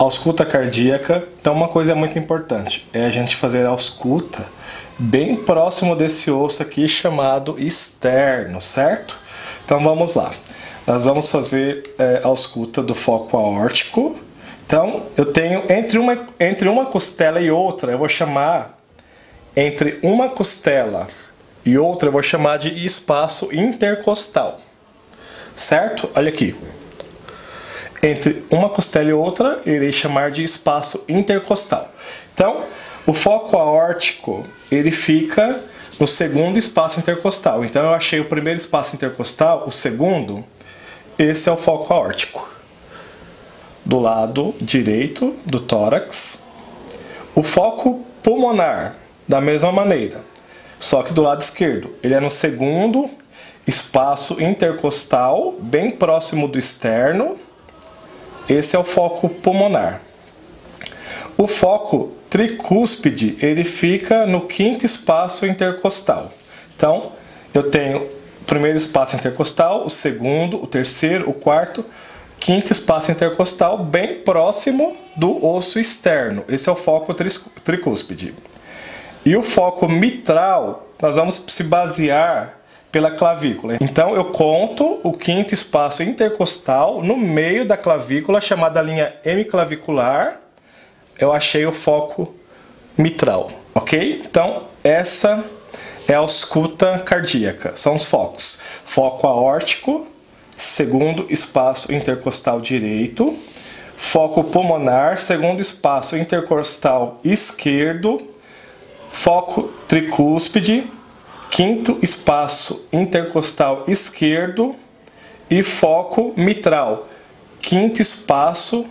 Ausculta cardíaca, então uma coisa muito importante é a gente fazer a ausculta bem próximo desse osso aqui chamado externo, certo? Então vamos lá, nós vamos fazer a ausculta do foco aórtico. Então eu tenho entre uma costela e outra, eu vou chamar entre uma costela e outra, eu vou chamar de espaço intercostal, certo? Olha aqui. Entre uma costela e outra, irei chamar de espaço intercostal. Então, o foco aórtico, ele fica no segundo espaço intercostal. Então, eu achei o primeiro espaço intercostal, o segundo, esse é o foco aórtico. Do lado direito do tórax. O foco pulmonar, da mesma maneira, só que do lado esquerdo. Ele é no segundo espaço intercostal, bem próximo do externo. Esse é o foco pulmonar. O foco tricúspide, ele fica no quinto espaço intercostal. Então, eu tenho o primeiro espaço intercostal, o segundo, o terceiro, o quarto, quinto espaço intercostal, bem próximo do osso externo. Esse é o foco tricúspide. E o foco mitral, nós vamos se basear pela clavícula. Então eu conto o quinto espaço intercostal no meio da clavícula, chamada linha hemiclavicular. Eu achei o foco mitral, ok? Então essa é a ausculta cardíaca, são os focos. Foco aórtico, segundo espaço intercostal direito. Foco pulmonar, segundo espaço intercostal esquerdo. Foco tricúspide, quinto espaço intercostal esquerdo. E foco mitral, quinto espaço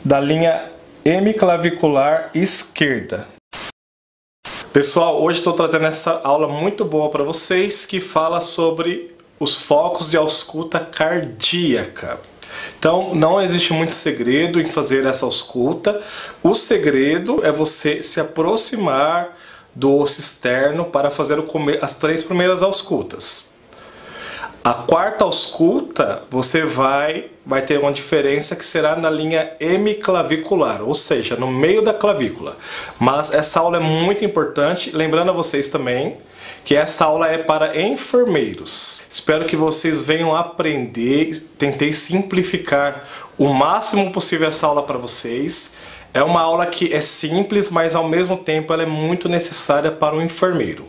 da linha hemiclavicular esquerda. Pessoal, hoje estou trazendo essa aula muito boa para vocês que fala sobre os focos de ausculta cardíaca. Então, não existe muito segredo em fazer essa ausculta. O segredo é você se aproximar do osso externo para fazer as três primeiras auscultas. A quarta ausculta, você vai ter uma diferença que será na linha hemiclavicular, ou seja, no meio da clavícula. Mas essa aula é muito importante, lembrando a vocês também que essa aula é para enfermeiros. Espero que vocês venham aprender, tentei simplificar o máximo possível essa aula para vocês. É uma aula que é simples, mas ao mesmo tempo ela é muito necessária para o enfermeiro.